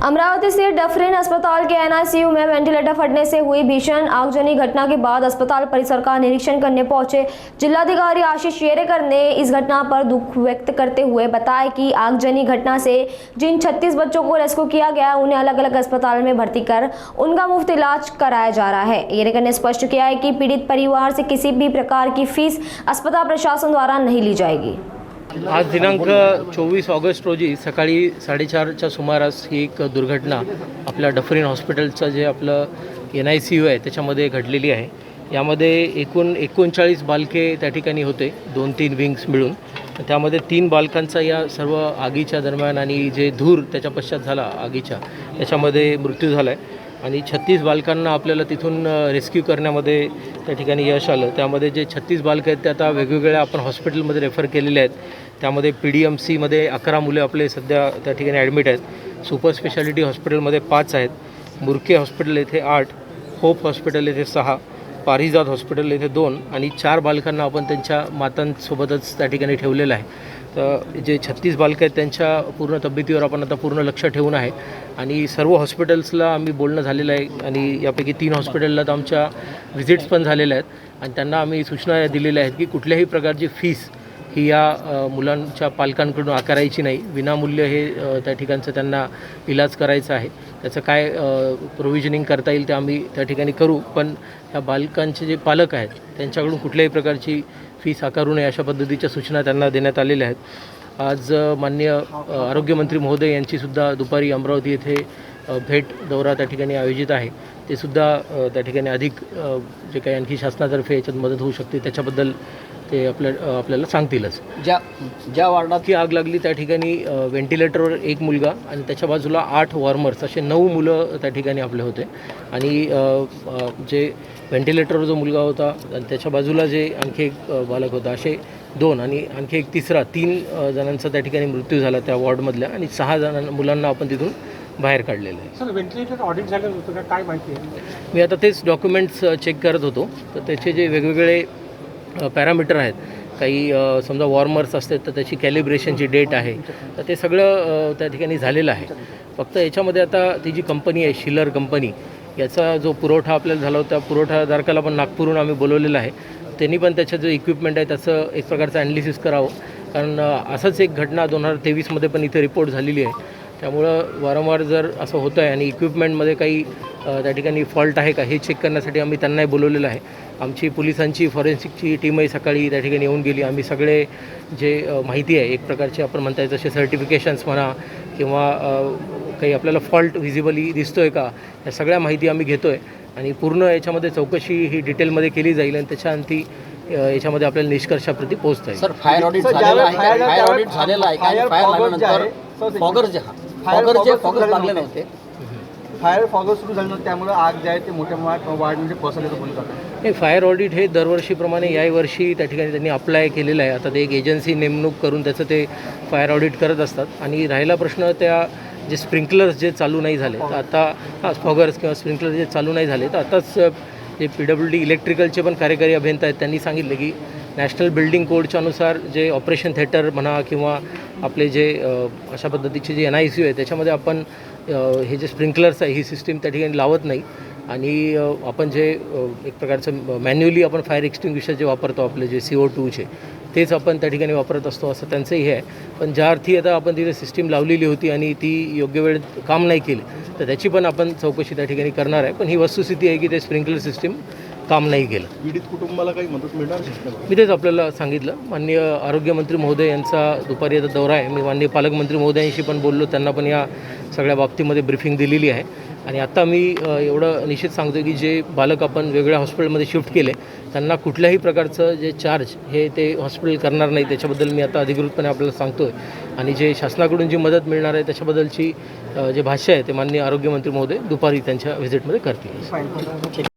अमरावती स्थित डफरिन अस्पताल के एनआईसीयू में वेंटिलेटर फटने से हुई भीषण आगजनी घटना के बाद अस्पताल परिसर का निरीक्षण करने पहुंचे जिलाधिकारी आशीष शेरेकर ने इस घटना पर दुख व्यक्त करते हुए बताया कि आगजनी घटना से जिन 36 बच्चों को रेस्क्यू किया गया उन्हें अलग अलग अस्पताल में भर्ती कर उनका मुफ्त इलाज कराया जा रहा है। शेरेकर ने स्पष्ट किया है कि पीड़ित परिवार से किसी भी प्रकार की फीस अस्पताल प्रशासन द्वारा नहीं ली जाएगी। आज दिनांक 24 ऑगस्ट रोजी सकाळी 4:30च्या सुमारास ही एक दुर्घटना आपल्या डफरिन हॉस्पिटलचं जे आपलं NICU आहे त्याच्यामध्ये घडलेली आहे। यामध्ये एकूण 39 बालके त्या ठिकाणी होते, 2-3 विंग्स मिळून। त्यामध्ये 3 बालकांचा या सर्व आगीच्या दरम्यान आणि जे धूर त्याच्या पश्चात झाला आगीच्या त्याच्यामध्ये मृत्यू झाला आहे आणि 36 बालकांना आपल्याला तिथून रेस्क्यू करण्यामध्ये त्या ठिकाणी यश आलं। त्यामध्ये जे 36 बालक आहेत ते आता वेगवेगळ्या आपण हॉस्पिटलमध्ये रेफर केलेले आहेत। त्यामध्ये PDMCमध्ये 11 मुले आपले सध्या त्या ठिकाणी ॲडमिट आहेत। सुपर स्पेशालिटी हॉस्पिटलमध्ये 5 आहेत, मुर्के हॉस्पिटल येथे 8, होप हॉस्पिटल येथे 6, पारिजात हॉस्पिटल येथे 2 आणि 4 बालकांना आपण त्यांच्या मातांसोबतच त्या ठिकाणी ठेवलेलं आहे। तर जे 36 बालकं आहेत त्यांच्या पूर्ण तब्येतीवर आपण आता पूर्ण लक्ष ठेवून आहे आणि सर्व हॉस्पिटल्सला आम्ही बोलणं झालेलं आहे आणि यापैकी 3 हॉस्पिटलला तर आमच्या व्हिजिट्स पण झालेल्या आहेत आणि त्यांना आम्ही सूचना दिलेल्या आहेत की कुठल्याही प्रकारची फीस ही या मुलांच्या पालकांकडून आकारायची नाही। विनामूल्य हे त्या ठिकाणचं त्यांना इलाज करायचा आहे। त्याचं काय प्रोव्हिजनिंग करता येईल ते आम्ही त्या ठिकाणी करू, पण ह्या बालकांचे जे पालक आहेत त्यांच्याकडून कुठल्याही प्रकारची फीस आकारू नये अशा पद्धतीच्या सूचना त्यांना देण्यात आलेल्या आहेत। आज माननीय आरोग्यमंत्री महोदय यांचीसुद्धा दुपारी अमरावती येथे भेट दौरा त्या ठिकाणी आयोजित आहे। ते सुद्धा त्या ठिकाणी अधिक जे काही आणखी शासनातर्फे याच्यात मदत होऊ शकते त्याच्याबद्दल ते आपल्याला सांगतीलच। ज्या वार्डात आग लागली त्या ठिकाणी व्हेंटिलेटरवर 1 मुलगा आणि त्याच्या बाजूला 8 वॉर्मर्स असे 9 मुलं त्या ठिकाणी आपले होते आणि जे व्हेंटिलेटरवर जो मुलगा होता आणि त्याच्या बाजूला जे आणखी एक बालक होता असे 2 आणि आणखी एक तिसरा 3 जणांचा त्या ठिकाणी मृत्यू झाला त्या वॉर्डमधल्या आणि 6 मुलांना आपण तिथून बाहेर काढलेलं आहे। सर, व्हेंटिलेटर ऑडिट झालं होतं का, काय माहिती आहे? मी आता तेच डॉक्युमेंट्स चेक करत होतो, तर त्याचे जे वेगवेगळे पॅरामीटर आहेत, काही समजा वॉर्मर्स असतात तर त्याची कॅलिब्रेशनची डेट आहे, तर ते सगळं त्या ठिकाणी झालेलं आहे। फक्त याच्यामध्ये आता ती जी कंपनी आहे शिलर कंपनी, याचा जो पुरवठा आपल्याला झाला होता पुरवठादारकाला पण नागपूरहून आम्ही बोलवलेलं आहे। त्यांनी पण त्याचं जो इक्विपमेंट आहे त्याचं एक प्रकारचं ॲनालिसिस करावं, कारण असंच एक घटना 2023मध्ये पण इथे रिपोर्ट झालेली आहे। त्यामुळं वारंवार जर असं होतं आहे आणि इक्विपमेंटमध्ये काही त्या ठिकाणी फॉल्ट आहे का हे चेक करण्यासाठी आम्ही त्यांनाही बोलवलेलं आहे। आमची पोलिसांची फॉरेन्सिकची टीमही सकाळी त्या ठिकाणी येऊन गेली। आम्ही सगळे जे माहिती आहे एक प्रकारचे आपण म्हणता येईल जसे सर्टिफिकेशन्स म्हणा किंवा काही आपल्याला फॉल्ट व्हिजिबली दिसतो आहे का, या सगळ्या माहिती आम्ही घेतो आहे आणि पूर्ण याच्यामध्ये चौकशी ही डिटेलमध्ये केली जाईल आणि त्याच्यानंतर याच्यामध्ये आपल्याला निष्कर्षाप्रती पोहोचता येईल। सर, फायर ऑडिट झालेलं आहे, फायर ऑडिट झालेलं आहे आणि फायर लागल्यानंतर फॉगर लागले नव्हते, फायर फॉगर सुरू झालं नव्हतं, त्यामुळे आग जे आहे ते मोठ्या प्रमाणात वाढ पसरल्याचं बोललं जातं। नाही, फायर ऑडिट हे दरवर्षीप्रमाणे याही वर्षी त्या ठिकाणी त्यांनी अप्लाय केलेलं आहे। आता ते एक एजन्सी नेमणूक करून त्याचं ते फायर ऑडिट करत असतात आणि राहिला प्रश्न त्या जे स्प्रिंकलर्स जे चालू नाही झाले तर आता फॉगर्स किंवा स्प्रिंकलर जे चालू नाही झाले तर आताच जे PWD इलेक्ट्रिकलचे पण कार्यकारी अभियंता आहेत त्यांनी सांगितलं की नॅशनल बिल्डिंग कोडच्या अनुसार जे ऑपरेशन थिएटर म्हणा किंवा आपले जे अशा पद्धतीचे जे NICU आहे त्याच्यामध्ये आपण हे जे स्प्रिंकलर्स आहे ही सिस्टीम त्या ठिकाणी लावत नाही आणि आपण जे एक प्रकारचं मॅन्युअली आपण फायर एक्सटिंग्विशर जे वापरतो आपले जे CO2चे तेच आपण त्या ठिकाणी वापरत असतो असं त्यांचंही हे आहे। पण ज्या अर्थी आता आपण तिथे सिस्टीम लावलेली होती आणि ती योग्य वेळेत काम नाही केली तर त्याची पण आपण चौकशी त्या ठिकाणी करणार आहे। पण ही वस्तुस्थिती आहे की ते स्प्रिंकलर सिस्टीम काम नाही केलं। पीडित कुटुंबाला काही मदत मिळणार? मी तेच आपल्याला सांगितलं। माननीय आरोग्यमंत्री महोदय यांचा दुपारी आता दौरा आहे, मी माननीय पालकमंत्री महोदयांशी पण बोललो, त्यांना पण या सगळ्या बाबतीमध्ये ब्रीफिंग दिलेली आहे आणि आता मी एवढं निश्चित सांगतो की जे बालक आपण वेगळ्या हॉस्पिटलमध्ये शिफ्ट केले त्यांना कुठल्याही प्रकारचं जे चार्ज हे ते हॉस्पिटल करणार नाही, त्याच्याबद्दल मी आता अधिकृतपणे आपल्याला सांगतो आहे आणि जे शासनाकडून जी मदत मिळणार आहे त्याच्याबद्दलची जे भाष्य आहे ते माननीय आरोग्यमंत्री महोदय दुपारी त्यांच्या व्हिजिटमध्ये करतील।